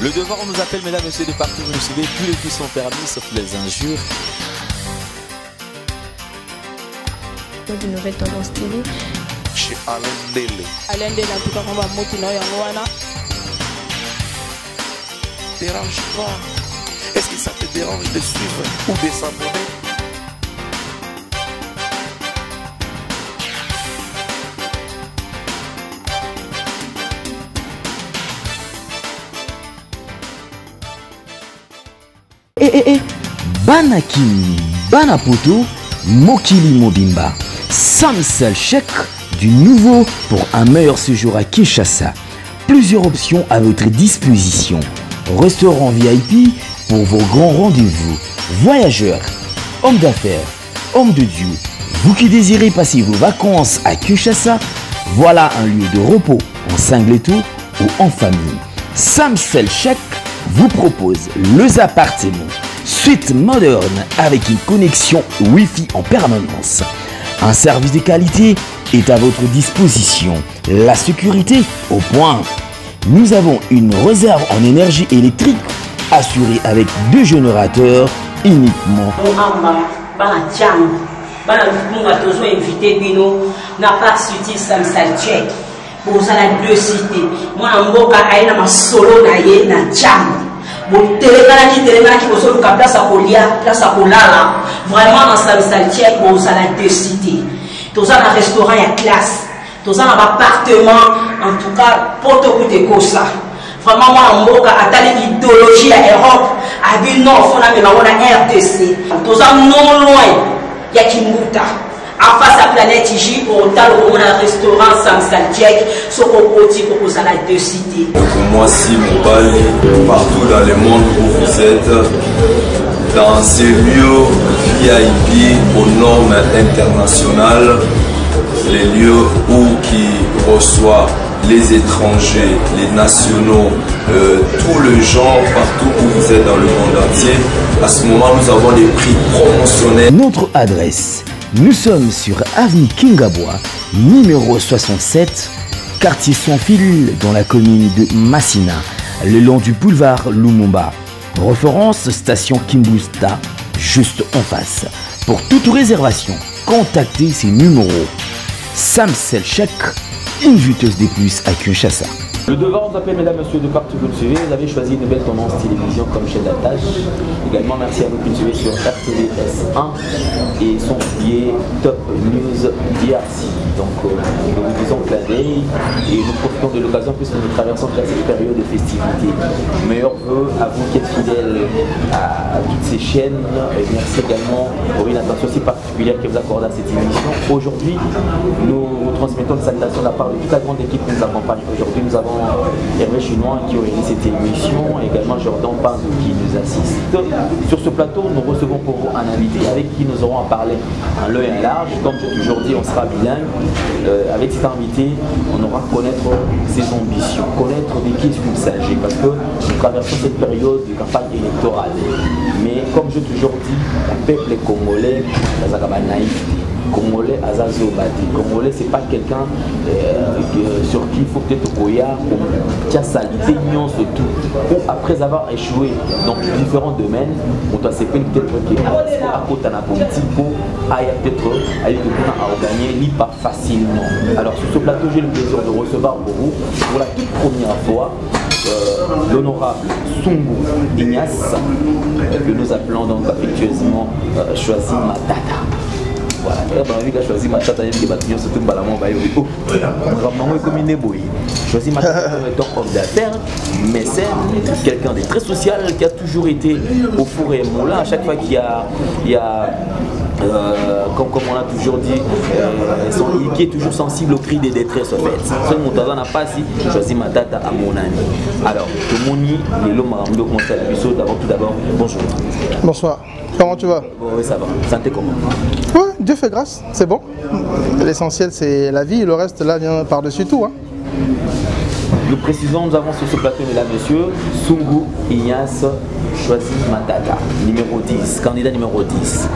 Le devoir, on nous appelle, mesdames, messieurs, de partout, vous nous suivez, tous les coups sont permis, sauf les injures. Une nouvelle tendance télé. Chez Alain Dele. Alain Dele, en tout cas, on va monter dans Yangoana. Dérange pas. Est-ce que ça te dérange de suivre ou de s'abonner? Banakini, Banapoto, Mokili Mobimba. Samsel chèque du nouveau pour un meilleur séjour à Kinshasa. Plusieurs options à votre disposition. Restaurant VIP pour vos grands rendez-vous. Voyageurs, hommes d'affaires, hommes de Dieu. Vous qui désirez passer vos vacances à Kinshasa, voilà un lieu de repos en singleton ou en famille. Samsel chèque vous propose les appartements suite moderne avec une connexion Wi-Fi en permanence. Un service de qualité est à votre disposition. La sécurité au point. Nous avons une réserve en énergie électrique assurée avec 2 générateurs uniquement. Vraiment dans Samsel Tchèque, vous allez deux cités. Tous un restaurant et classe. Tous un appartement, en tout cas, pour tout côté comme ça. Vraiment, moi, en Boka, à telle idéologie à Europe, à vu non, on a RDC. Tous un non loin, il y a Kimbuta. En face à Planète J, pour autant, on a un restaurant Samsel Tchèque, ce qu'on peut dire pour vous allez deux cités. Moi, si mon bal, partout dans le monde où vous êtes, dans ces lieux VIP aux normes internationales, les lieux où qui reçoivent les étrangers, les nationaux, tout le genre, partout où vous êtes dans le monde entier. À ce moment, nous avons des prix promotionnels. Notre adresse, nous sommes sur avenue Kingabois, numéro 67, quartier Sans Fil, dans la commune de Massina, le long du boulevard Lumumba. Référence station Kimbusta, juste en face. Pour toute réservation, contactez ces numéros. Samsel Chèque, une juteuse des plus à Kinshasa. Le devoir nous appelle, mesdames, messieurs, de partout vous nous suivez. Vous avez choisi une belle tendance télévision comme chaîne d'attache. Également, merci à vous qui nous suivez sur RTVS1 et son billet Top News DRC. Donc, nous vous disons clin d'œil et nous profitons de l'occasion puisque nous traversons cette période de festivité. Meilleurs vœux à vous qui êtes fidèles à toutes ces chaînes. Et merci également pour une attention si particulière que vous accordez à cette émission. Aujourd'hui, nous transmettons une salutation de la part de toute la grande équipe qui nous accompagne. Aujourd'hui, nous avons Hervé Chinois qui organise cette émission, également Jordan Panzou qui nous assiste. Sur ce plateau, nous recevons pour vous un invité avec qui nous aurons à parler en long et en large. Comme j'ai toujours dit, on sera bilingue. Avec cet invité, on aura à connaître ses ambitions, connaître de qui il s'agit, parce que nous traversons cette période de campagne électorale. Mais comme j'ai toujours dit, le peuple congolais, la naïveté. Congolais Azazobati. Congolais, c'est pas quelqu'un sur qui il faut peut-être Koya, qui a salité, surtout. Ou après avoir échoué dans différents domaines, on doit se peut-être à côté de la politique pour peut-être gagner, ni pas facilement. Alors sur ce plateau, j'ai le plaisir de recevoir pour vous, pour la toute première fois, l'honorable Sungu Ignace, que nous appelons donc affectueusement Choisi Matata. Voilà, il a choisi ma tata, il a surtout balamon bayo. Maman est comme une ébouille. Choisi ma tata comme homme d'affaires, mécène, quelqu'un de très social qui a toujours été au four et moulin. À chaque fois qu'il y a comme on a toujours dit, qui est toujours sensible au cri des détresses en fait. Ce montant n'a pas si choisi ma tata à mon ami. Alors, tout le monde est l'homme à commencer à la tout d'abord, bonjour. Bonsoir. Comment tu vas? Bon, oui, ça va. Santé comment? Oui, Dieu fait grâce, c'est bon. L'essentiel c'est la vie, le reste là vient par-dessus tout. Hein. Nous précisons, nous avons sur ce plateau, mesdames, messieurs, Sungu Ignace choisi Matata, numéro 10, candidat numéro 10.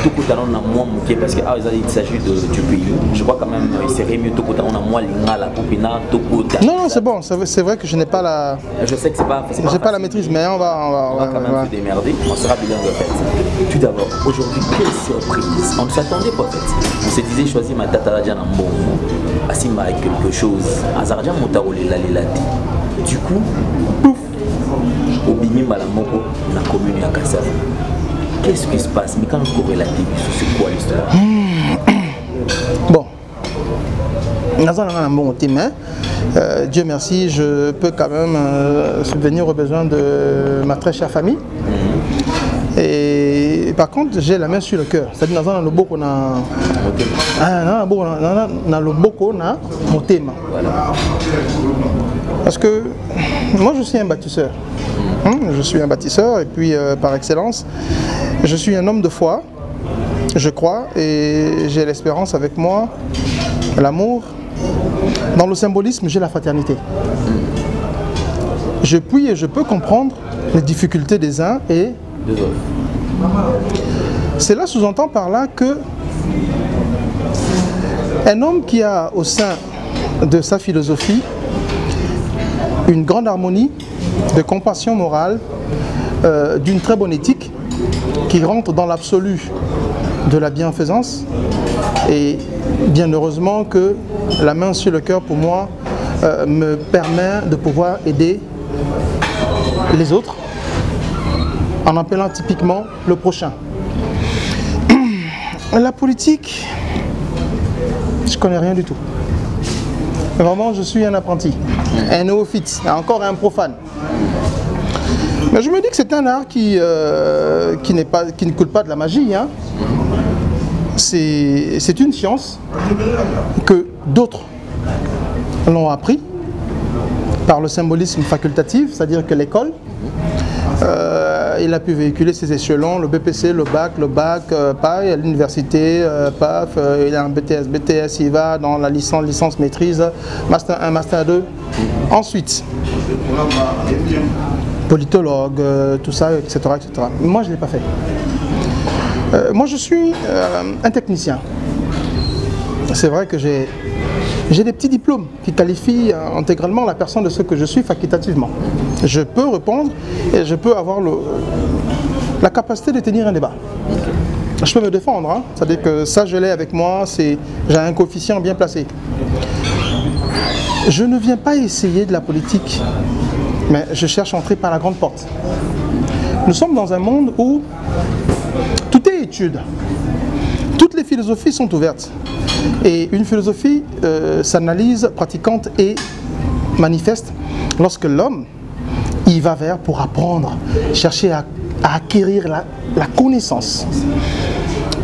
Tout le temps, on a moins mouqué parce qu'il s'agit du pays. Je crois quand même qu'il serait mieux tout le temps, on a moins l'ingala, popina, tout le temps. Non, non, c'est bon, c'est vrai que je n'ai pas la... Je sais que c'est pas j'ai pas la maîtrise, mais on va quand même se démerder, on sera bilingue en fait. Tout d'abord, aujourd'hui, quelle surprise. On ne s'attendait pas en fait. On se disait choisir Matata Radjan en bon. Asimba avec quelque chose. Azarja Motarole la lelati. Du coup, pouf, Obimi Malamoko, la commune à Kassava. Qu'est-ce qui se passe? Mais quand on corrélative, c'est quoi l'histoire? Bon. Dieu merci, je peux quand même subvenir aux besoins de ma très chère famille. Et par contre, j'ai la main sur le cœur. C'est-à-dire dans le beau qu'on a le beau qu'on a monté. Parce que moi je suis un bâtisseur. Je suis un bâtisseur et puis par excellence, je suis un homme de foi, je crois, et j'ai l'espérance avec moi, l'amour. Dans le symbolisme, j'ai la fraternité. Je puis et je peux comprendre les difficultés des uns et des autres. Cela sous-entend par là que un homme qui a au sein de sa philosophie une grande harmonie, de compassion morale, d'une très bonne éthique, qui rentre dans l'absolu de la bienfaisance, et bien heureusement que la main sur le cœur pour moi me permet de pouvoir aider les autres en appelant typiquement le prochain. La politique, je connais rien du tout. Vraiment, je suis un apprenti, un néophyte, encore un profane. Mais je me dis que c'est un art qui ne coule pas de la magie. Hein. C'est une science que d'autres l'ont appris par le symbolisme facultatif, c'est-à-dire que l'école, il a pu véhiculer ses échelons, le BPC, le bac, pareil, à l'université, paf, il a un BTS, il va dans la licence maîtrise, master 1, master 2. Ensuite, politologue, tout ça, etc. etc. Moi, je ne l'ai pas fait. Moi, je suis un technicien. C'est vrai que j'ai des petits diplômes qui qualifient intégralement la personne de ce que je suis facultativement. Je peux répondre et je peux avoir la capacité de tenir un débat. Je peux me défendre, hein. C'est-à-dire que ça, je l'ai avec moi, j'ai un coefficient bien placé. Je ne viens pas essayer de la politique, mais je cherche à entrer par la grande porte. Nous sommes dans un monde où tout est étude. Toutes les philosophies sont ouvertes. Et une philosophie s'analyse, pratiquante et manifeste lorsque l'homme y va vers pour apprendre, chercher à acquérir la connaissance.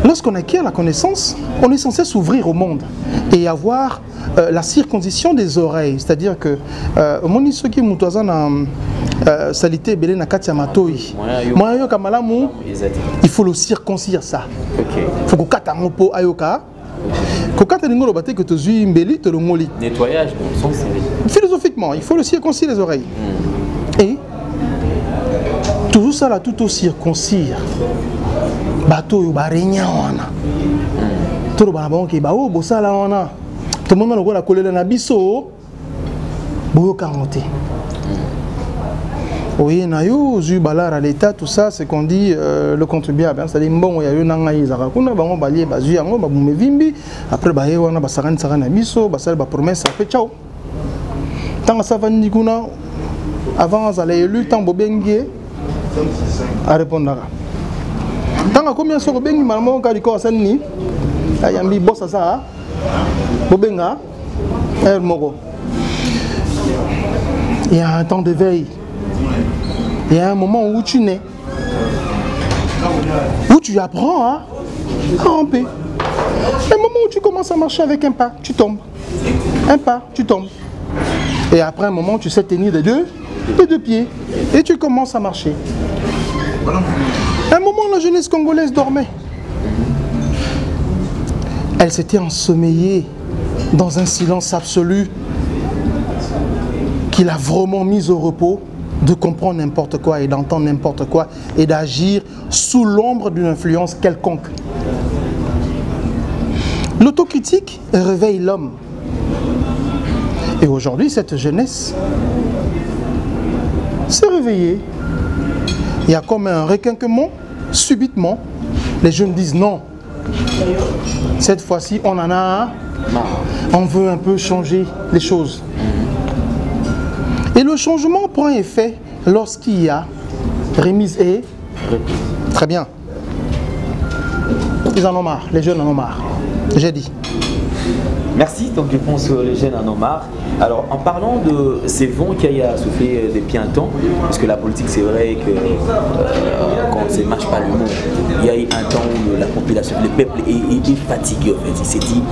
Lorsqu'on acquiert la connaissance, on est censé s'ouvrir au monde et avoir la circoncision des oreilles. C'est-à-dire que il faut le circoncire ça. Il faut que nettoyage, philosophiquement, il faut le circoncire les oreilles. Et tout ça là, tout au circoncire. Bateau yo barenya wana. Tout le banabon qui ba o bosala wana. Tout le monde a collé na biso. Boyo kamote. Oui, na yo zu balara l'état tout ça c'est qu'on dit le contribuable, c'est-à-dire bon ya yo nanga izaka kuna bango balie bazu yango ba mumevimbi après ba ye wana ba sakana biso ba sala ba promesse après ciao. Tant ça va ni kuna avant ça les élus tant bobengi à répondre. Tant combien sur bobengi maman ka diko sanni ayambi bossa ça bobenga moko. Il y a un temps de veille. Il y a un moment où tu nais, où tu apprends à ramper. Un moment où tu commences à marcher avec un pas, tu tombes. Un pas, tu tombes. Et après un moment, tu sais tenir des deux pieds. Et tu commences à marcher. Un moment, la jeunesse congolaise dormait. Elle s'était ensommeillée dans un silence absolu. qu'il a vraiment mis au repos de comprendre n'importe quoi et d'entendre n'importe quoi et d'agir sous l'ombre d'une influence quelconque. L'autocritique réveille l'homme. Et aujourd'hui, cette jeunesse s'est réveillée. Il y a comme un requinquement, subitement. Les jeunes disent non. Cette fois-ci, on en a. On veut un peu changer les choses. Et le changement prend effet lorsqu'il y a remise et... Très bien. Ils en ont marre, les jeunes en ont marre. J'ai dit. Merci, donc je pense que les jeunes en ont marre. Alors en parlant de ces vents qu'il y a soufflé depuis un temps, parce que la politique c'est vrai que quand c'est marche pas le monde, il y a eu un temps où la population, le peuple est fatigué en fait. Il s'est dit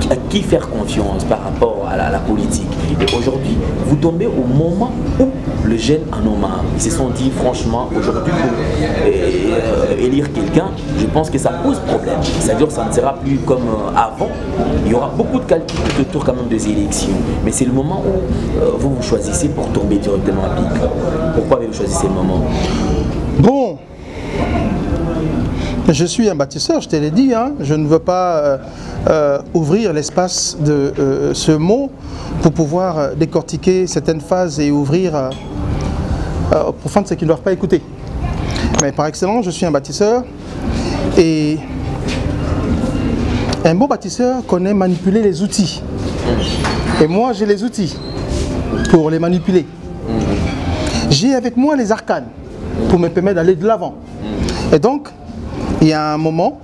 à qui faire confiance par rapport à la politique. Et aujourd'hui, vous tombez au moment où les jeunes en ont marre. Ils se sont dit franchement aujourd'hui pour élire quelqu'un, je pense que ça pose problème. C'est-à-dire que ça ne sera plus comme avant. Il y aura beaucoup de calculs autour quand même des élections. Mais c'est le moment où vous vous choisissez pour tomber directement à pic. Pourquoi avez-vous choisi ce moment? Bon, je suis un bâtisseur, je te l'ai dit, hein. Je ne veux pas ouvrir l'espace de ce mot pour pouvoir décortiquer certaines phases et ouvrir pour faire de ceux qui ne doivent pas écouter. Mais par excellence, je suis un bâtisseur et un bon bâtisseur connaît manipuler les outils. Et moi, j'ai les outils pour les manipuler. J'ai avec moi les arcanes pour me permettre d'aller de l'avant. Et donc, il y a un moment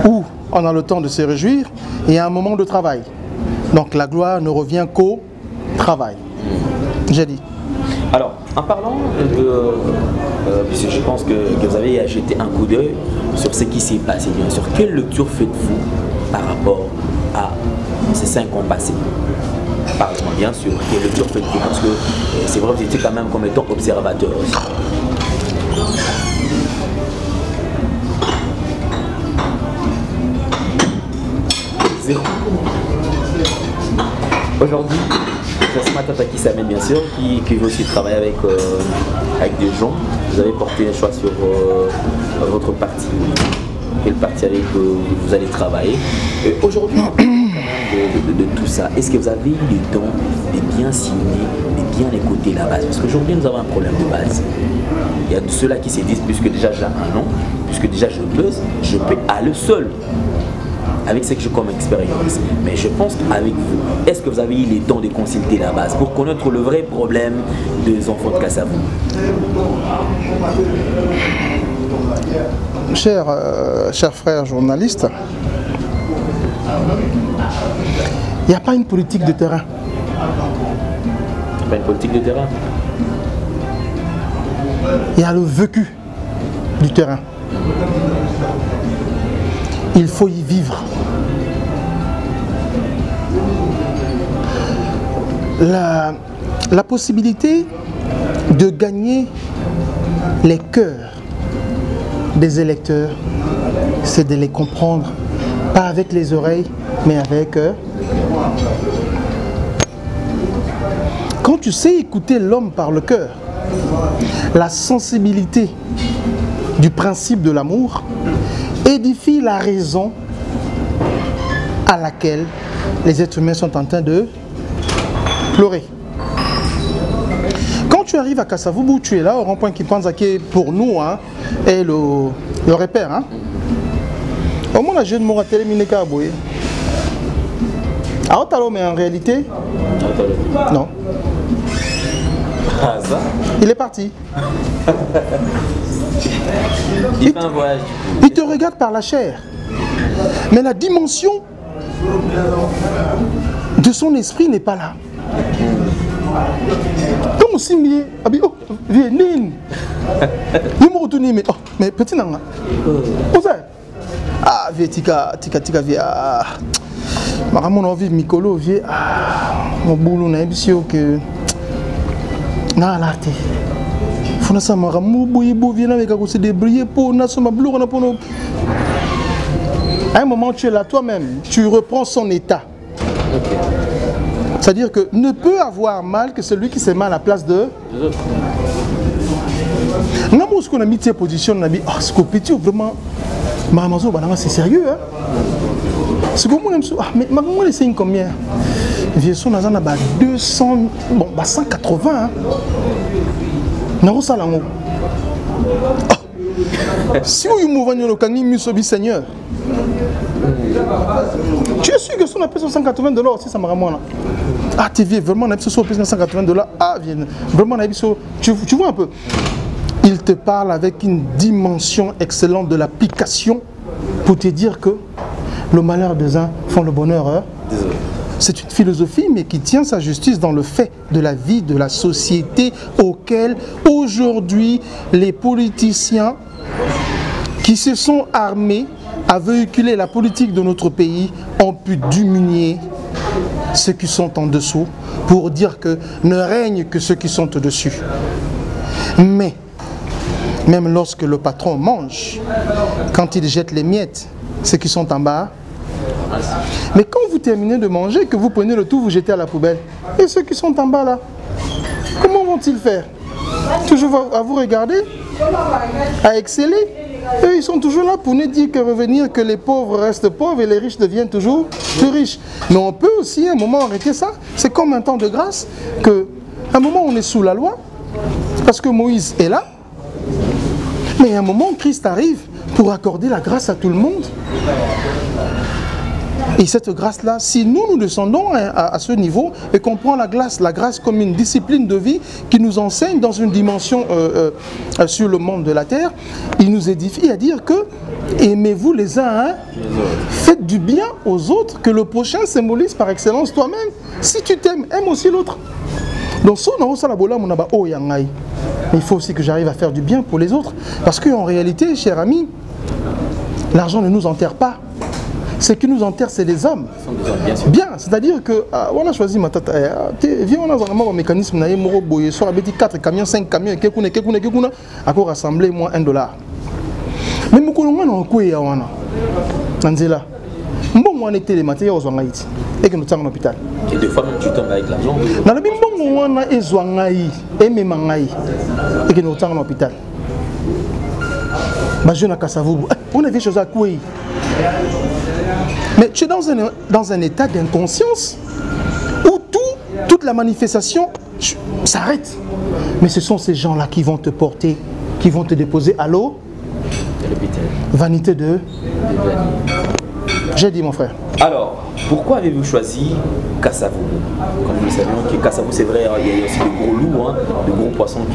où on a le temps de se réjouir et il y a un moment de travail. Donc la gloire ne revient qu'au travail. J'ai dit. Alors, en parlant de... puisque je pense que vous avez jeté un coup d'œil sur ce qui s'est passé, bien sûr. Quelle lecture faites-vous par rapport à ces 5 ans passés? Parlez-moi bien sûr, quelle lecture faites-vous? Parce que c'est vrai que vous étiez quand même comme étant observateur. Aujourd'hui, Jasma Tataki Samen, bien sûr, qui veut aussi travailler avec des gens. Vous avez porté un choix sur votre parti. Quel parti avec vous allez travailler? Aujourd'hui, de tout ça, est-ce que vous avez eu le temps de bien signer, de bien écouter la base? Parce qu'aujourd'hui, nous avons un problème de base. Il y a de ceux-là qui se disent, puisque déjà j'ai un nom, puisque déjà je peux aller seul. Avec ce que j'ai comme expérience. Mais je pense qu'avec vous, est-ce que vous avez eu le temps de consulter la base pour connaître le vrai problème des enfants de Kassavou? Chers frères journalistes, il n'y a pas une politique de terrain. Pas une politique de terrain? Il y a le vécu du terrain. Il faut y vivre. La possibilité de gagner les cœurs des électeurs, c'est de les comprendre, pas avec les oreilles, mais avec quand tu sais écouter l'homme par le cœur, la sensibilité du principe de l'amour édifie la raison à laquelle les êtres humains sont en train de pleurer. Quand tu arrives à Kasavubu, tu es là au rond-point qui pense qui est pour nous hein, est le repère. Hein. Au moins la jeune m'a terminé Kaboué. Ah, mais en réalité, non. Ah, ça? Il est parti. Il fait un voyage. Il te regarde par la chair. Mais la dimension de son esprit n'est pas là. Comme aussi, oh, viens, mais petit nanga. Ah, viens, tika, viens. Maramon envie Mikolo, viens. Mon boulot n'a pas que. Na l'arté. Fona sa maramu boyibo vient avec à se débrouiller pour na soma blou on a pour nous. À un moment tu es là toi-même, tu reprends son état. C'est-à-dire que ne peut avoir mal que celui qui se met à la place de... Non, ce qu'on a mis de ces positions, on a dit, ah, ce qu'on petit, vraiment, c'est sérieux, hein? Ce qu'on a dit, ah, mais maman, les signes combien? Vieux son, on a 200, bon, 180, hein? Non, ça, là, si vous mouvez le cani, Musobi Seigneur, tu es sûr que si on appelle $180 aussi, ça m'a ramené là. Ah, tu viens vraiment, on a besoin de $180. Ah, viens, vraiment, on a besoin. Tu vois un peu. Il te parle avec une dimension excellente de l'application pour te dire que le malheur des uns font le bonheur. Hein? C'est une philosophie, mais qui tient sa justice dans le fait de la vie de la société auquel aujourd'hui les politiciens qui se sont armés à véhiculer la politique de notre pays ont pu diminuer ceux qui sont en dessous pour dire que ne règne que ceux qui sont au-dessus. Mais même lorsque le patron mange, quand il jette les miettes, ceux qui sont en bas. Mais quand vous terminez de manger, que vous prenez le tout, vous jetez à la poubelle. Et ceux qui sont en bas là, comment vont-ils faire? Toujours à vous regarder, à exceller. Eux, ils sont toujours là pour nous dire que revenir, que les pauvres restent pauvres et les riches deviennent toujours plus riches. Mais on peut aussi à un moment arrêter ça. C'est comme un temps de grâce, qu'à un moment on est sous la loi, parce que Moïse est là. Mais à un moment, Christ arrive pour accorder la grâce à tout le monde. Et cette grâce-là, si nous descendons à ce niveau et qu'on prend la grâce comme une discipline de vie qui nous enseigne dans une dimension sur le monde de la terre, il nous édifie à dire que aimez-vous les uns, hein? Faites du bien aux autres, que le prochain symbolise par excellence toi-même. Si tu t'aimes, aime aussi l'autre. Donc, il faut aussi que j'arrive à faire du bien pour les autres. Parce qu'en réalité, cher ami, l'argent ne nous enterre pas. Ce qui nous enterre, c'est les hommes. Bien, c'est-à-dire que, on a choisi ma tata. Viens, on a un mécanisme, on a 4 camions, 5 camions, on a rassemblé moins $1. Mais nous avons quoi Nanzela. Bon, on était les matériaux aux Haïti. Et que nous sommes en hôpital. Et des fois, même tu tombes avec l'argent. Dans le bon, on a et que nous sommes en hôpital. On a des choses à quoi. Mais tu es dans un état d'inconscience où toute la manifestation s'arrête. Mais ce sont ces gens-là qui vont te porter, qui vont te déposer à l'eau. Vanité de... J'ai dit mon frère. Alors, pourquoi avez-vous choisi Kasavubu? Comme nous le savions, que Kasavubu, c'est vrai, il y a aussi de gros loups, hein, de gros poissons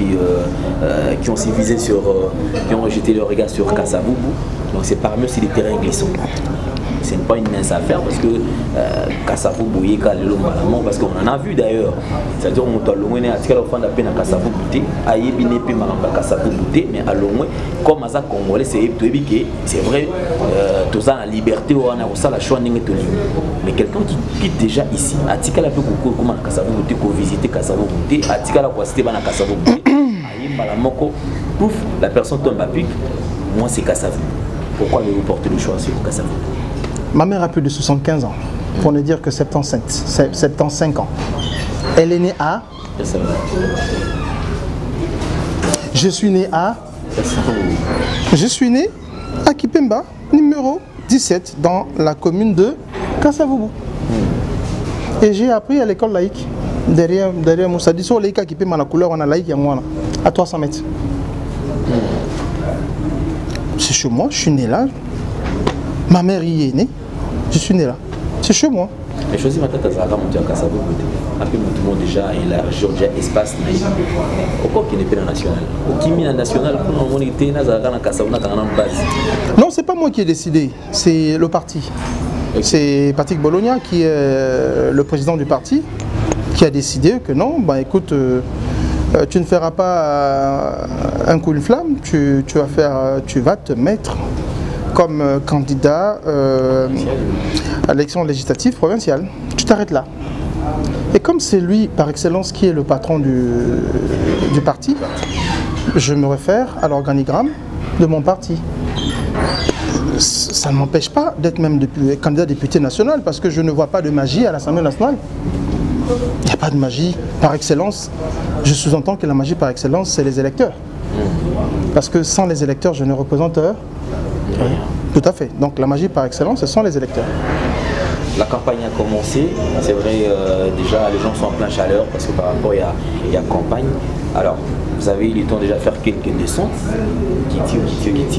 qui ont civilisé sur, qui ont jeté leur regard sur Kasavubu. Donc c'est parmi aussi des terrains glissants. Ce n'est pas une mince affaire parce que Kasavubu, parce qu'on en a vu d'ailleurs. C'est-à-dire qu'on doit loin à tirer l'enfant de peine à Kasavubu, à Yébine puis Maramba Kasavubu, mais à loin, comme à Congolais, c'est vrai, tous en liberté, on a aussi la choix de mais quelqu'un qui quitte déjà ici, à Tikala peut comment Kasavubu, qu'on visite Kasavubu, à Tikala quoi c'était à Kasavubu, à Yimbalamoko, pouf, la personne tombe à pic, moi c'est Kasavubu. Pourquoi avez-vous porté le choix sur Kasavubu? Ma mère a plus de 75 ans, pour ne dire que 75 ans. Elle est née à... Je suis né à... Je suis né à Kipemba, numéro 17, dans la commune de Kasavubu. Et j'ai appris à l'école laïque, derrière Moussa. Disons laïque à Kipemba, la couleur, on a laïque à 300 mètres. C'est chez moi, je suis né là. Ma mère y est née. Je suis né là. C'est chez moi. Mais choisis ma tête à Zara, mon Dieu, à Kasavubu. Un peu tout le monde déjà élargi, déjà espace. Pourquoi qu'il n'est pas national? Au Kimi national, on était dans Zara, Kasavubu, dans la base. Non, c'est pas moi qui ai décidé. C'est le parti. C'est Patrick Bologna qui est le président du parti qui a décidé que non, bah écoute, tu ne feras pas un coup de flamme, tu vas te mettre comme candidat à l'élection législative provinciale. Tu t'arrêtes là. Et comme c'est lui par excellence qui est le patron du parti, je me réfère à l'organigramme de mon parti. Ça ne m'empêche pas d'être même candidat député national parce que je ne vois pas de magie à l'Assemblée nationale. Il n'y a pas de magie par excellence. Je sous-entends que la magie par excellence, c'est les électeurs. Parce que sans les électeurs, je ne représente rien. Tout à fait. Donc la magie par excellence, ce sont les électeurs. La campagne a commencé, c'est vrai, déjà les gens sont en plein chaleur parce que par rapport il y a campagne. Alors, vous avez eu le temps déjà de faire quelques descentes, qui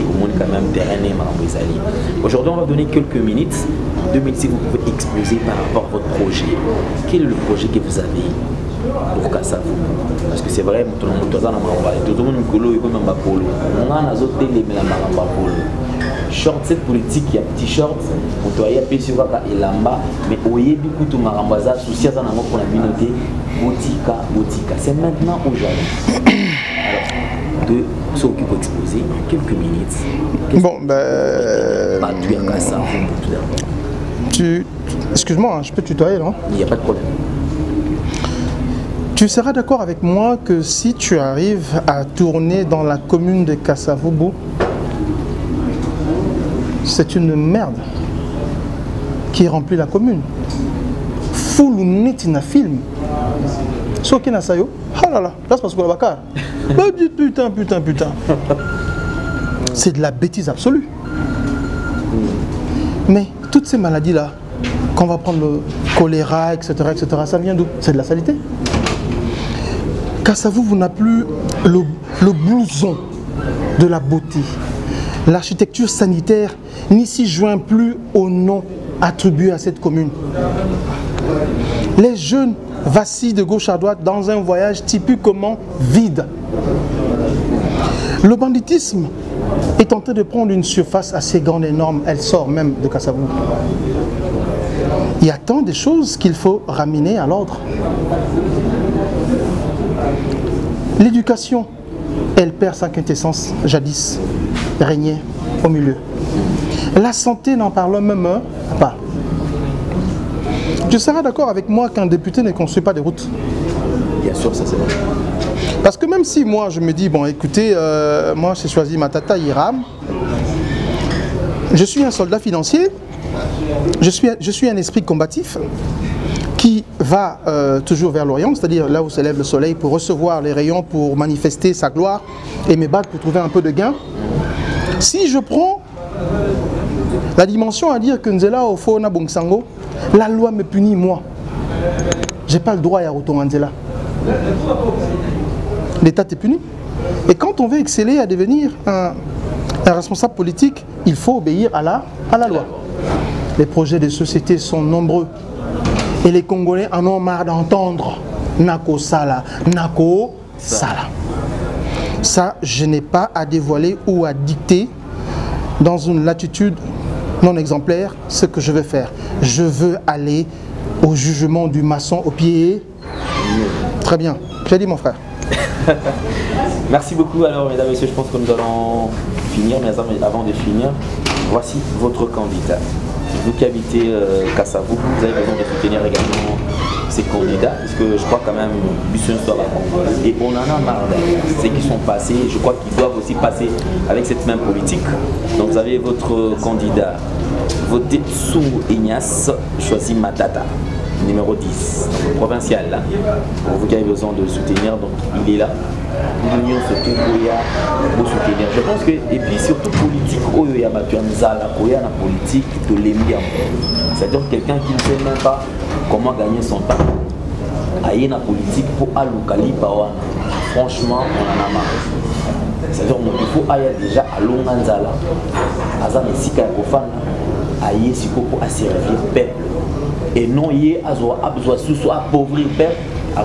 au monde quand même terrain et Marambouizali. Aujourd'hui, on va donner quelques minutes. En 2 minutes, si vous pouvez exposer par rapport à votre projet. Quel est le projet que vous avez pour Kassavou? Parce que c'est vrai, tout le monde est short cette politique, il y a t-shirt, on doit y appeler sur et lamba, mais au yebi kutu marambaza, souci à ça pour la communauté, botika. C'est maintenant au Japon. Alors, de ceux qui peuvent exposer en quelques minutes. Bon, excuse-moi, je peux tutoyer, non? Il n'y a pas de problème. Tu seras d'accord avec moi que si tu arrives à tourner dans la commune de Kasavubu, c'est une merde qui remplit la commune. Full netina film. Ce qui n'a pas eu, ah là là, là c'est parce qu'on a bakar. Putain. C'est de la bêtise absolue. Mais toutes ces maladies-là, qu'on va prendre le choléra, etc., ça vient d'où? C'est de la saleté. Kasavubu n'a plus le blouson de la beauté. L'architecture sanitaire n'y s'y joint plus au nom attribué à cette commune. Les jeunes vacillent de gauche à droite dans un voyage typiquement vide. Le banditisme est en train de prendre une surface assez grande, énorme. Elle sort même de Kassavou. Il y a tant de choses qu'il faut ramener à l'ordre. L'éducation, elle perd sa quintessence jadis régnait au milieu. La santé, n'en parlons même pas. Tu seras d'accord avec moi qu'un député ne construit pas des routes? Bien sûr, ça c'est vrai. Parce que même si moi je me dis, bon écoutez, moi j'ai choisi ma tata Hiram, je suis un soldat financier, je suis un esprit combatif qui va toujours vers l'Orient, c'est-à-dire là où se lève le soleil pour recevoir les rayons, pour manifester sa gloire et me battre pour trouver un peu de gain. Si je prends la dimension à dire que Nzela au Fona Bongsango, la loi me punit moi. Je n'ai pas le droit à retourner à Nzela. L'État te punit. Et quand on veut exceller à devenir un responsable politique, il faut obéir à la loi. Les projets de société sont nombreux. Et les Congolais en ont marre d'entendre Nako Sala, Nako Sala. Ça, je n'ai pas à dévoiler ou à dicter dans une latitude non exemplaire ce que je vais faire. Je veux aller au jugement du maçon au pied. Très bien. J'ai dit mon frère. Merci beaucoup. Alors, mesdames et messieurs, je pense que nous allons finir. Mais avant de finir, voici votre candidat. Vous qui habitez Kassavou, vous avez besoin de soutenir également ces candidats, parce que je crois quand même et on en a marre ceux qui sont passés, je crois qu'ils doivent aussi passer avec cette même politique. Donc vous avez votre candidat, votez sous Ignace, choisi Matata, numéro 10, provincial là. Pour vous qui avez besoin de soutenir, donc il est là. L'union se trouve pour soutenir. Je pense que, et puis surtout politique, il y a la politique de l'Emia. C'est-à-dire quelqu'un qui ne sait même pas comment gagner son temps. Aïe la politique pour Aloukali Pawan. Franchement, on en a marre. C'est-à-dire qu'il faut aller déjà à Longanzala. Azam et Sika Kofan. Aïe, c'est pour servir le peuple. Et non, il y a besoin de appauvrir le peuple. Je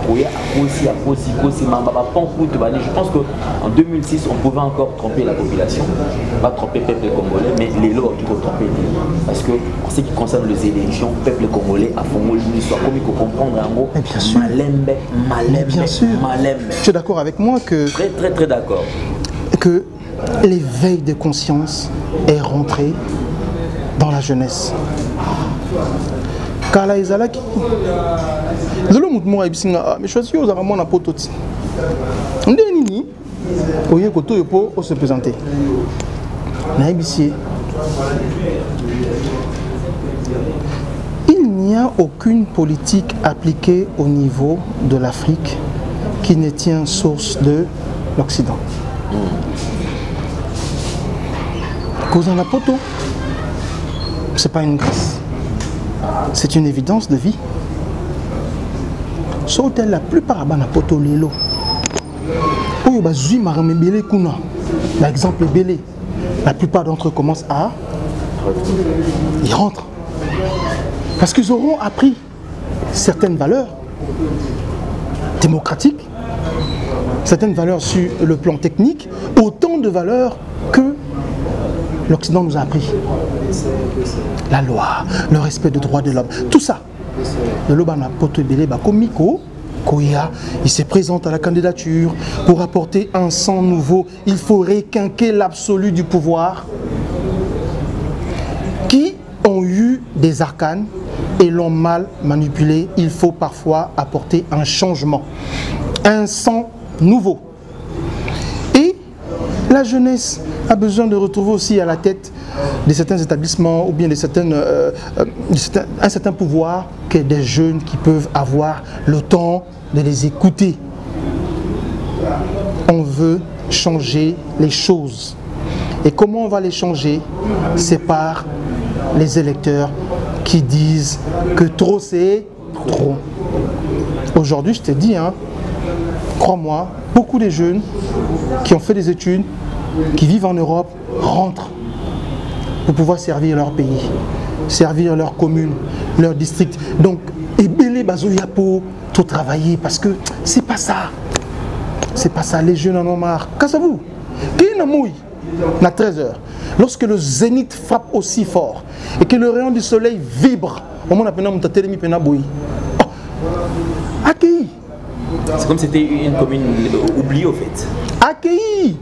pense qu'en 2006, on pouvait encore tromper la population. Pas tromper le peuple congolais, mais les lois ont tromper. Parce que en ce qui concerne les élections, le peuple congolais a formé l'histoire. Comme il faut comprendre un mot, Malembe. Bien sûr. Tu es d'accord avec moi que... Très d'accord. Que l'éveil de conscience est rentré dans la jeunesse. Kala Ezalaki. Zolo moutmo abisinga mais choisi aux aramon na pototi. Ndeni oye koto yopo o se présenter. Na ibisie. Il n'y n'y a aucune politique appliquée au niveau de l'Afrique qui ne tient source de l'Occident. Cause en Poto, c'est pas une grâce, c'est une évidence de vie. Sauf la plupart de Poto Lelo. Par exemple, Bélé, la plupart d'entre eux commencent à... Ils rentrent. Parce qu'ils auront appris certaines valeurs démocratiques, certaines valeurs sur le plan technique, autant de valeurs que l'Occident nous a appris. La loi, le respect des droits de l'homme, tout ça. Le Lobana Poto Bélé, Komiko, Koya, il se présente à la candidature pour apporter un sang nouveau. Il faut requinquer l'absolu du pouvoir qui ont eu des arcanes et l'ont mal manipulé. Il faut parfois apporter un changement, un sang nouveau. Et la jeunesse a besoin de retrouver aussi à la tête de certains établissements ou bien de un certain pouvoir que des jeunes qui peuvent avoir le temps de les écouter. On veut changer les choses. Et comment on va les changer? C'est par les électeurs qui disent que trop c'est trop. Aujourd'hui, je te dis, hein, crois-moi, beaucoup de jeunes qui ont fait des études, qui vivent en Europe, rentrent pour pouvoir servir leur pays, servir leur commune, leur district. Donc, Ebele Bazoyapo, tout travailler parce que c'est pas ça. C'est pas ça, les jeunes en ont marre. Qu'est-ce-vous? Qui n'a mouille? À 13h, lorsque le zénith frappe aussi fort et que le rayon du soleil vibre, au moment où accueilli. C'est comme si c'était une commune oubliée au fait. Accueilli.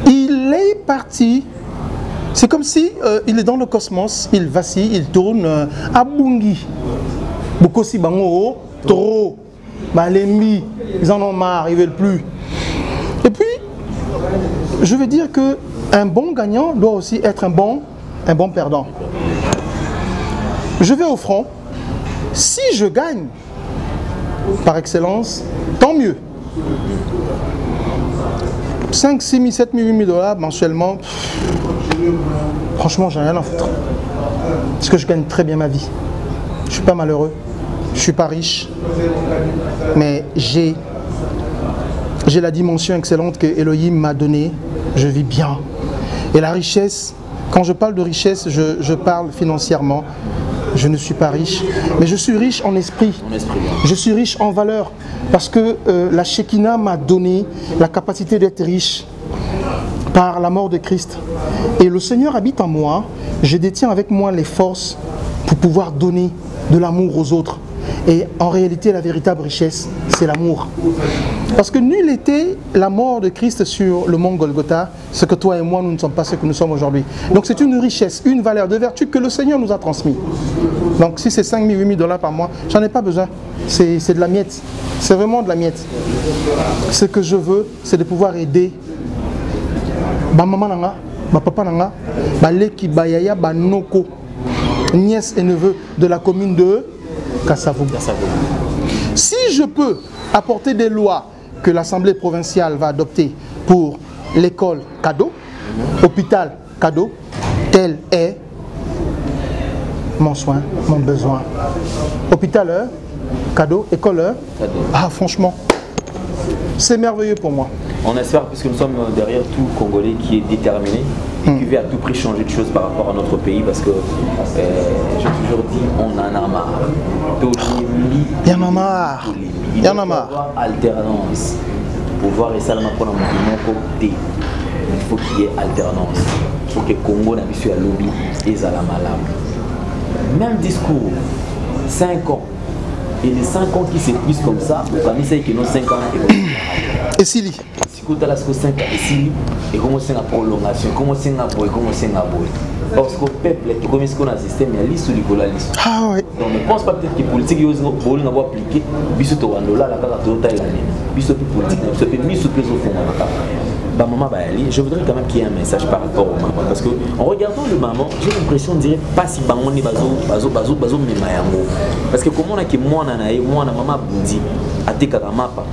Il est parti. C'est comme si il est dans le cosmos, il vacille, il tourne à Bungi. Bokosi Bango, Toro, Malembi, ils en ont marre, ils ne veulent plus. Et puis, je veux dire qu'un bon gagnant doit aussi être un bon perdant. Je vais au front. Si je gagne, par excellence, tant mieux. 5, 6 000, 7 000, 8 000 dollars mensuellement, franchement, j'ai rien à foutre. Parce que je gagne très bien ma vie. Je ne suis pas malheureux, je ne suis pas riche, mais j'ai la dimension excellente que Elohim m'a donnée. Je vis bien. Et la richesse, quand je parle de richesse, je parle financièrement. Je ne suis pas riche, mais je suis riche en esprit. Je suis riche en valeur. Parce que la Shekinah m'a donné la capacité d'être riche par la mort de Christ. Et le Seigneur habite en moi. Je détiens avec moi les forces pour pouvoir donner de l'amour aux autres. Et en réalité, la véritable richesse, c'est l'amour. Parce que nul n'était la mort de Christ sur le mont Golgotha, ce que toi et moi, nous ne sommes pas ce que nous sommes aujourd'hui. Donc c'est une richesse, une valeur de vertu que le Seigneur nous a transmise. Donc si c'est 5 000, 8 000 dollars par mois, j'en ai pas besoin. C'est de la miette. C'est vraiment de la miette. Ce que je veux, c'est de pouvoir aider ma maman nanga, ma papa nanga, leki bayaya banoko, nièce et neveu de la commune de Kassavou. Si je peux apporter des lois que l'Assemblée provinciale va adopter pour l'école cadeau, hôpital cadeau, tel est mon soin, mon besoin. Hôpital cadeau, école cadeau. Ah franchement, c'est merveilleux pour moi. On espère, puisque nous sommes derrière tout Congolais qui est déterminé et qui veut à tout prix changer de choses par rapport à notre pays, parce que j'ai toujours dit, on en a marre. Il y en a marre. Il y en a marre. Alternance. Pouvoir et seulement pour notre côté. Il faut qu'il y ait alternance. Il faut que le Congo n'a pas à lobby et à la malade. Même discours, 5 ans. Et les 5 ans qui s'épuisent comme ça, parmi ceux qui ont 5 ans, et Sili. Si vous avez 5 ans, et Sili, et comment c'est la prolongation, comment c'est la boy, comment c'est la boy. Parce qu'au peuple, comme est-ce qu'on a un système, il y a liste ou la liste. Ah ouais. Donc ne pense pas peut-être que les politiques vont avoir appliqué, bisous au Rwanda, la carte de taille l'année. Bisous politique, bisous plus au fond. maman je voudrais quand même qu'il y ait un message par rapport au maman. Parce que en regardant le maman, j'ai l'impression de dire pas si bango ni bazo mema yango. Parce que comme on a qui moi na maman boudi a te kakamapa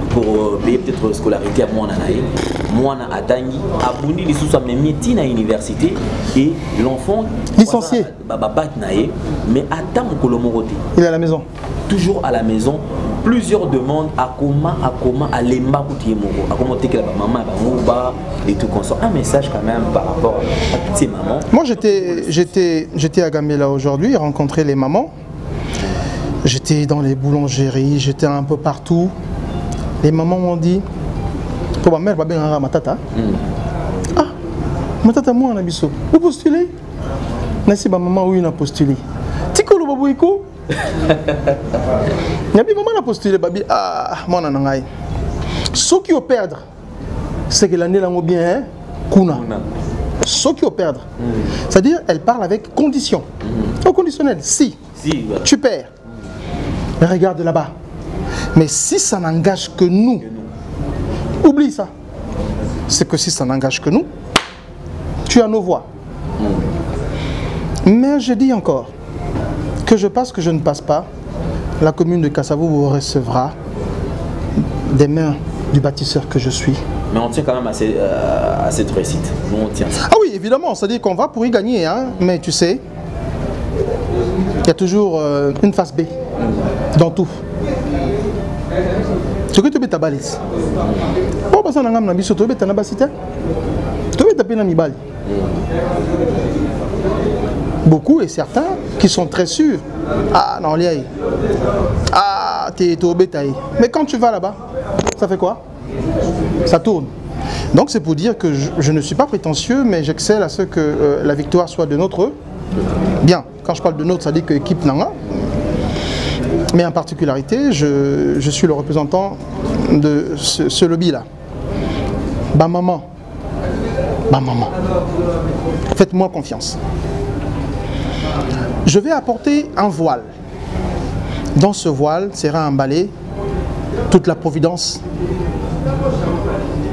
pour payer peut-être scolarité à moi na atangi abundi li sous même métier na université et l'enfant licencié mais attend kolomorote. Il est à la maison. Toujours à la maison. Plusieurs demandes à comment à l'emba à comment que la maman et tout comme ça. Un message quand même par rapport à toutes ces mamans. Moi j'étais à Gambela aujourd'hui, rencontrer les mamans. J'étais dans les boulangeries, j'étais un peu partout. Les mamans m'ont dit pour ma mère va bien ma tata. Ah, ma tata moi on a biso. Vous postulez? Nasi ba maman oui on a postulé. Tikolo babouiko. Yabi maman a postulé babi ah moi on a ngai. Ceux qui ont perdre c'est que l'année là bien kuna. Ceux qui ont perdre. C'est-à-dire elle parle avec condition. Au conditionnel si tu perds. Mais regarde là-bas. Mais si ça n'engage que nous, oublie ça. C'est que si ça n'engage que nous, tu as nos voix. Mais je dis encore, que je passe, que je ne passe pas, la commune de Kassavou vous recevra des mains du bâtisseur que je suis. Mais on tient quand même à cette réussite. Nous, on tient. Ah oui, évidemment, c'est-à-dire qu'on va pour y gagner, hein, mais tu sais, il y a toujours une face B dans tout. Ce que tu veux ta balise. Oh, parce que tu as biso, tu veux ta nabasita. Tu veux ta pena mi bali. Beaucoup et certains qui sont très sûrs. Ah non, liaï. Ah, tu es au bétail. Mais quand tu vas là-bas, ça fait quoi? Ça tourne. Donc c'est pour dire que je ne suis pas prétentieux, mais j'excelle à ce que la victoire soit de notre bien. Quand je parle de notre, ça dit que l'équipe Nanga. Mais en particularité, je suis le représentant de ce lobby-là. Bah maman, faites-moi confiance. Je vais apporter un voile. Dans ce voile sera emballé toute la providence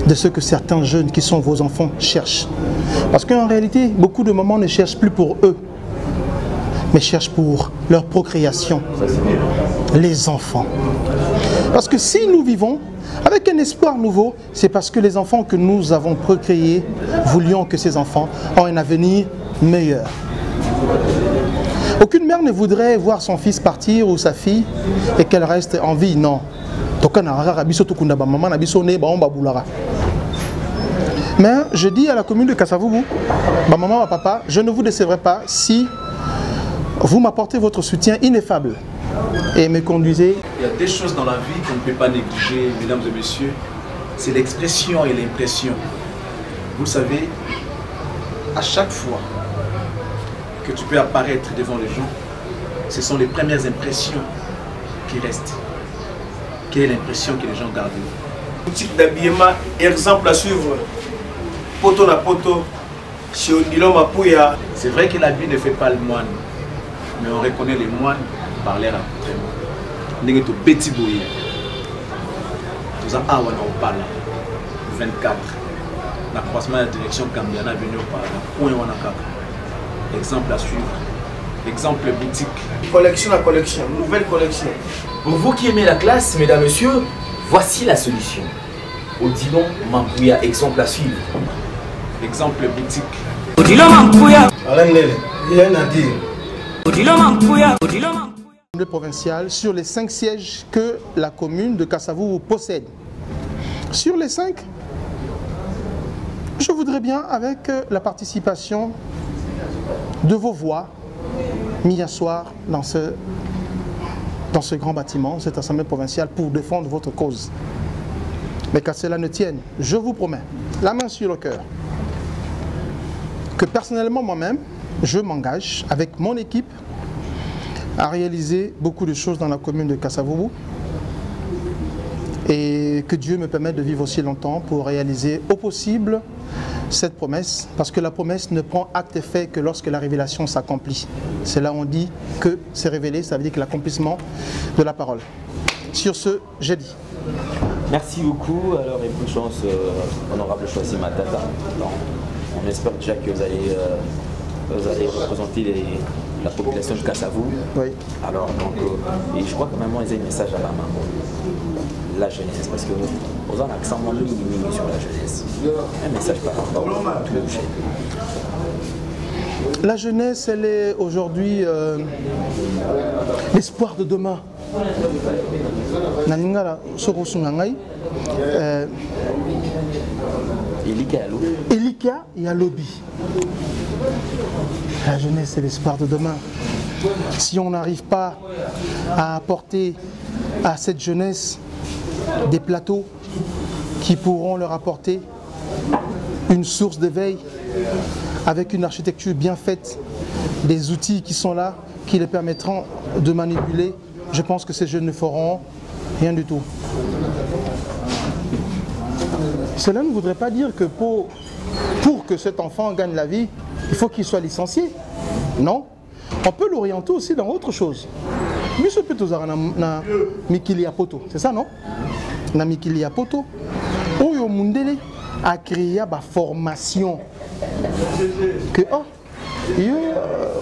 de ce que certains jeunes qui sont vos enfants cherchent. Parce qu'en réalité, beaucoup de mamans ne cherchent plus pour eux, mais cherchent pour leur procréation, les enfants. Parce que si nous vivons avec un espoir nouveau, c'est parce que les enfants que nous avons procréés voulions que ces enfants aient un avenir meilleur. Aucune mère ne voudrait voir son fils partir ou sa fille et qu'elle reste en vie, non. Mais je dis à la commune de Kassavoubou, maman, papa, je ne vous décevrai pas si vous m'apportez votre soutien ineffable et me conduisez. Il y a des choses dans la vie qu'on ne peut pas négliger, mesdames et messieurs. C'est l'expression et l'impression. Vous savez, à chaque fois que tu peux apparaître devant les gens, ce sont les premières impressions qui restent. Quelle est l'impression que les gens gardent? Boutique d'habillement, exemple à suivre. Poto na poto, chez Odilo Mapouya. C'est vrai que la vie ne fait pas le moine, mais on reconnaît les moines par leur accoutrement. Nous sommes petit bouillé. Nous avons un parle 24. La croissance de la direction Cambiana venu par là. Exemple à suivre. Exemple boutique. Collection à collection, nouvelle collection. Pour vous qui aimez la classe, mesdames, messieurs, voici la solution. Odilon Mapouya, exemple à suivre. Exemple boutique. Odilon Mapouya. Il y a un à dire. Odilon Mapouya. Provinciale sur les 5 sièges que la commune de Kassavou possède. Sur les 5, je voudrais bien, avec la participation de vos voix, m'y asseoir dans ce grand bâtiment, cette assemblée provinciale, pour défendre votre cause. Mais qu'à cela ne tienne, je vous promets, la main sur le cœur, que personnellement moi-même, je m'engage avec mon équipe à réaliser beaucoup de choses dans la commune de Kassavoubou et que Dieu me permette de vivre aussi longtemps pour réaliser au possible cette promesse, parce que la promesse ne prend acte et fait que lorsque la révélation s'accomplit. C'est là où on dit que c'est révélé, ça veut dire que l'accomplissement de la parole. Sur ce, j'ai dit. Merci beaucoup. Alors, et bonne chance, honorable Choisi Matata. On espère déjà que vous allez représenter la population de Kassavou. Oui. Alors, donc, et je crois que même ils ont un message à la main. La jeunesse, parce que vous avez un accent minimum sur la jeunesse. Un message par rapport à tout le jeune. La jeunesse, elle est aujourd'hui l'espoir de demain. Elika Yalobi. La jeunesse, c'est l'espoir de demain. Si on n'arrive pas à apporter à cette jeunesse des plateaux qui pourront leur apporter une source d'éveil avec une architecture bien faite, des outils qui sont là, qui les permettront de manipuler, je pense que ces jeunes ne feront rien du tout. Cela ne voudrait pas dire que pour que cet enfant gagne la vie, il faut qu'il soit licencié. Non. On peut l'orienter aussi dans autre chose. Monsieur Petozara na Mikili Apoto, c'est ça non? Na Mikili Apoto, Oyo Mundele a créé une formation. Que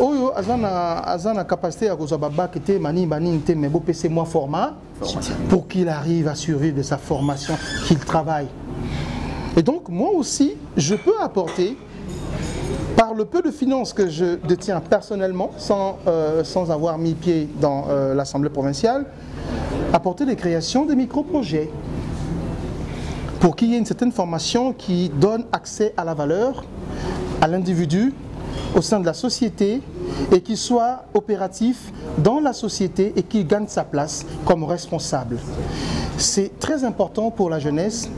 Oyo azana capacité à Gozababa qui était mani mais beau PC moi format pour qu'il arrive à survivre de sa formation, qu'il travaille. Et donc moi aussi, je peux apporter par le peu de finances que je détiens personnellement, sans avoir mis pied dans l'Assemblée provinciale, apporter des créations de micro-projets pour qu'il y ait une certaine formation qui donne accès à la valeur, à l'individu, au sein de la société et qui soit opératif dans la société et qui gagne sa place comme responsable. C'est très important pour la jeunesse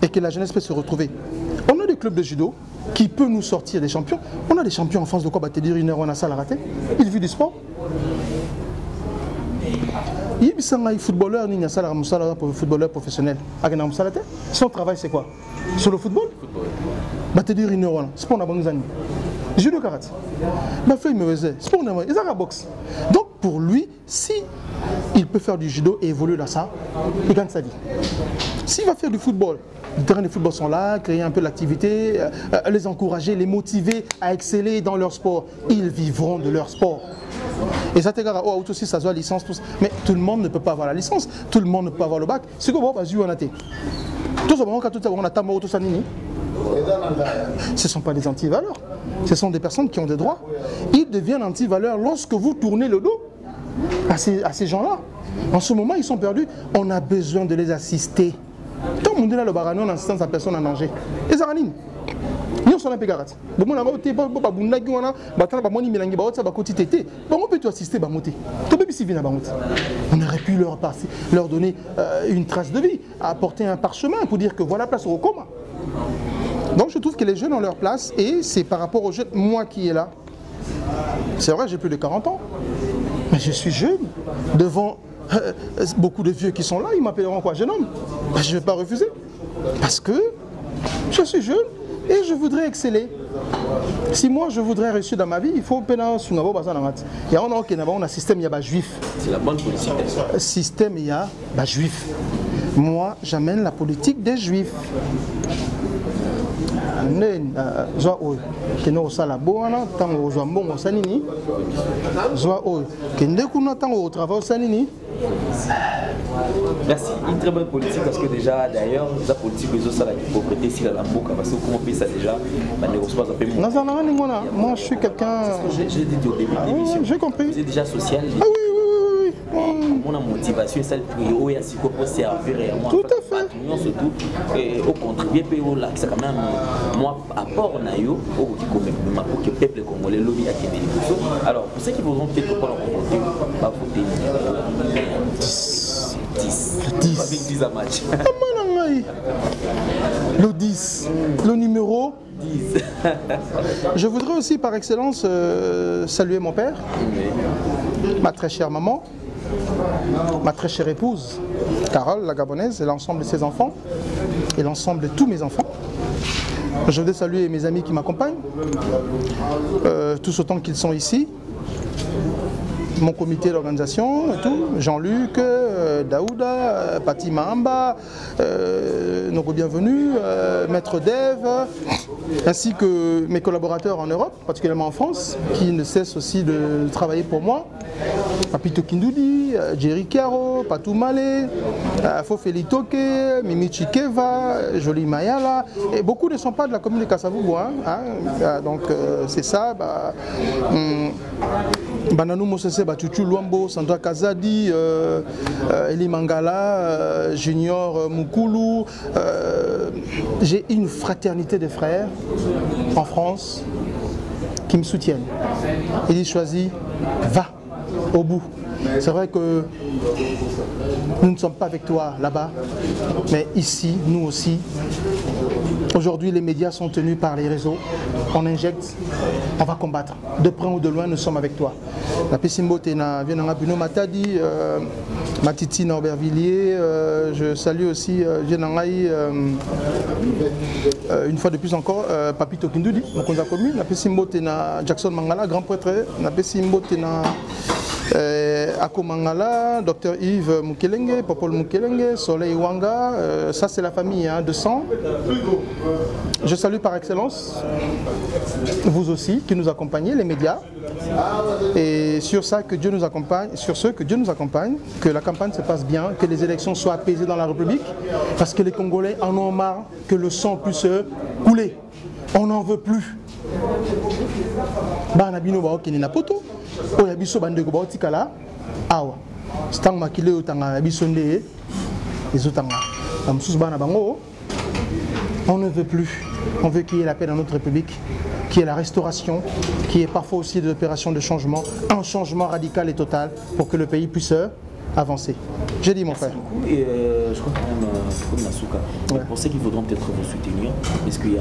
et que la jeunesse peut se retrouver. On a des clubs de judo qui peuvent nous sortir des champions. On a des champions en France de quoi te dire une heure on a ça à la rater. Ils vivent du sport. Il y a des footballeurs, il y a des footballeurs professionnels. Son travail c'est quoi? Sur le football? Te dire une heure, c'est pour nous années. Judo karaté. C'est pour nous la boxe. Donc pour lui, si il peut faire du judo et évoluer dans ça, il gagne sa vie. S'il va faire du football, les terrains de football sont là, créer un peu l'activité, les encourager, les motiver à exceller dans leur sport. Ils vivront de leur sport. Et ça t'égare, oh, aussi ça soit licence, tout ça. Mais tout le monde ne peut pas avoir la licence, tout le monde ne peut pas avoir le bac. C'est quoi, bah, on a été. Tout ça, on a tambo, tout ça, nini. Ce ne sont pas des antivaleurs, ce sont des personnes qui ont des droits. Ils deviennent antivaleurs lorsque vous tournez le dos à ces gens-là. En ce moment, ils sont perdus. On a besoin de les assister. Tout le monde est là, le barano, en assistance à personne en danger. Les Aranines, nous sommes un peu garate. On peut tout assister. On aurait pu leur donner une trace de vie, apporter un parchemin pour dire que voilà place au coma. Donc je trouve que les jeunes ont leur place et c'est par rapport aux jeunes, moi qui est là. C'est vrai, j'ai plus de 40 ans, mais je suis jeune devant beaucoup de vieux qui sont là, ils m'appelleront quoi, jeune homme? Je ne vais pas refuser parce que je suis jeune et je voudrais exceller. Si moi je voudrais réussir dans ma vie, il faut pénal sur il y a un système, il y a juif. C'est la bonne politique. Système, il y a juif. Moi, j'amène la politique des juifs. Merci, une très bonne politique parce que déjà d'ailleurs la politique des autres salariés pour prêter ici à la boucle parce que comment on fait ça déjà, moi je suis quelqu'un. J'ai dit au début de l'émission. J'ai compris. Vous êtes déjà social. Ah oui. Mon motivation est celle pour servir et moi. Tout à fait. Surtout au contribuer là c'est quand même moi apport nayo au pour que le peuple congolais lobby à Kenya. Alors pour ceux qui voudront peut-être pas voter, pas voter 10 à match. Le 10, le numéro 10. Je voudrais aussi par excellence saluer mon père, ma très chère maman, ma très chère épouse, Carole, la Gabonaise, et l'ensemble de ses enfants, et l'ensemble de tous mes enfants. Je voudrais saluer mes amis qui m'accompagnent, tous autant qu'ils sont ici, mon comité d'organisation et tout, Jean-Luc, Daouda, Pati Mahamba, nos bienvenus, Maître Dev, ainsi que mes collaborateurs en Europe, particulièrement en France, qui ne cessent aussi de travailler pour moi. Papito Kindoudi, Jerry Kiaro, Patou Malé, Fofeli Toke, Mimi Chikeva, Jolie Mayala, et beaucoup ne sont pas de la commune de Kasavubu. Donc c'est ça. Bananou Mosese, Chuchu Luambo, Sandra Kazadi, Eli Mangala, Junior Mukulu. J'ai une fraternité de frères en France qui me soutiennent. Il dit choisis, va au bout. C'est vrai que nous ne sommes pas avec toi là-bas, mais ici, nous aussi. Aujourd'hui, les médias sont tenus par les réseaux. On injecte, on va combattre. De près ou de loin, nous sommes avec toi. La Pessimbo Tena, Vienanga Buno Matadi, Matiti Norbervilliers, je salue aussi Vienangaï, une fois de plus encore, Papito Kindoudi, Mokonza Commune, la Pessimbo Tena Jackson Mangala, grand prêtre, la Pessimbo Tena Ako Mangala, Dr Yves Mukelenge, Popol Mukelenge, Soleil Wanga, ça c'est la famille de sang. Je salue par excellence vous aussi qui nous accompagnez, les médias, et sur ça que Dieu nous accompagne, sur ce que Dieu nous accompagne, que la campagne se passe bien, que les élections soient apaisées dans la République, parce que les Congolais en ont marre que le sang puisse couler. On n'en veut plus. Banabino Baokini Napoto. Oyabiso bandeko baotikala awa stang makile otanga biso nde ezotanga amsusu bana bango. On ne veut plus, on veut qu'il y ait la paix dans notre République, qu'il y ait la restauration, qu'il y ait parfois aussi des opérations de changement, un changement radical et total pour que le pays puisse avancer. J'ai dit mon frère. Et je crois quand même, comme Nasuka, vous pensez qu'il faudra peut-être vous soutenir? Est-ce qu'il y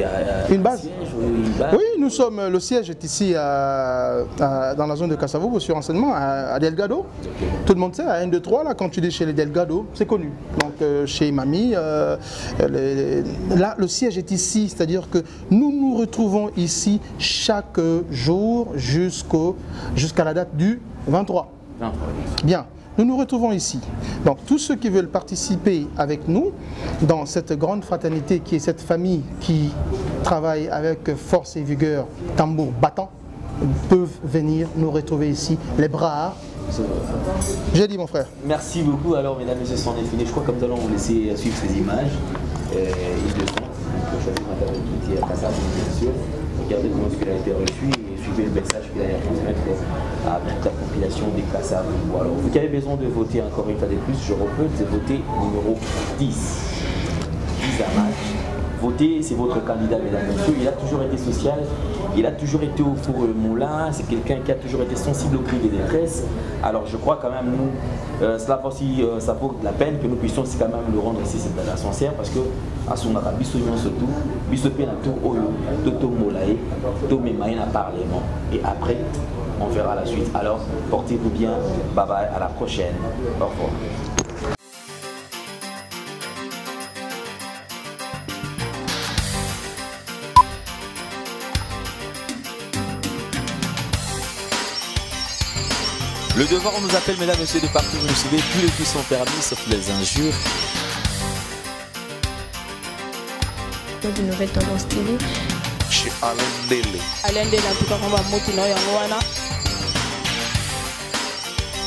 a une base? Une base? Oui, nous sommes, le siège est ici dans la zone de Kasavubu sur renseignement à Delgado. Tout le monde sait, à 1, 2, 3, là, quand tu dis chez les Delgado, c'est connu. Donc chez Mami, là le siège est ici, c'est-à-dire que nous nous retrouvons ici chaque jour jusqu'à la date du 23. Bien, nous nous retrouvons ici. Donc tous ceux qui veulent participer avec nous dans cette grande fraternité qui est cette famille qui travaille avec force et vigueur, tambour battant, peuvent venir nous retrouver ici, les bras. J'ai dit mon frère. Merci beaucoup. Alors mesdames et messieurs, c'en est fini. Je crois que nous allons vous laisser suivre ces images. Regardez comment il a été reçu et suivez le message qu'il a transmettre à toute la population des Kassavubu. Alors vous qui avez besoin de voter encore une fois de plus, je repose de voter numéro 10. 10 à match. Votez, c'est votre candidat, mesdames et messieurs. Il a toujours été social, il a toujours été au four moulin, c'est quelqu'un qui a toujours été sensible au cri des détresses. Alors je crois quand même, nous, cela aussi, ça vaut la peine que nous puissions aussi quand même le rendre ici, c'est la sincère, parce que à son bisognon surtout, bisope na tout oyo, toto molae, to memaye na parlement. Et après, on verra la suite. Alors, portez-vous bien, bye bye, à la prochaine. Au revoir. Le devoir, on nous appelle, mesdames et messieurs, de partout, vous nous suivez, tous les coups sont permis, sauf les injures. Une nouvelle tendance télé. Chez Alain Dele. Alain Dele, en tout cas, on va monter dans Yangoana.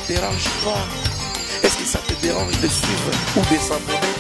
Dérange pas. Est-ce que ça te dérange de suivre ou de s'abonner?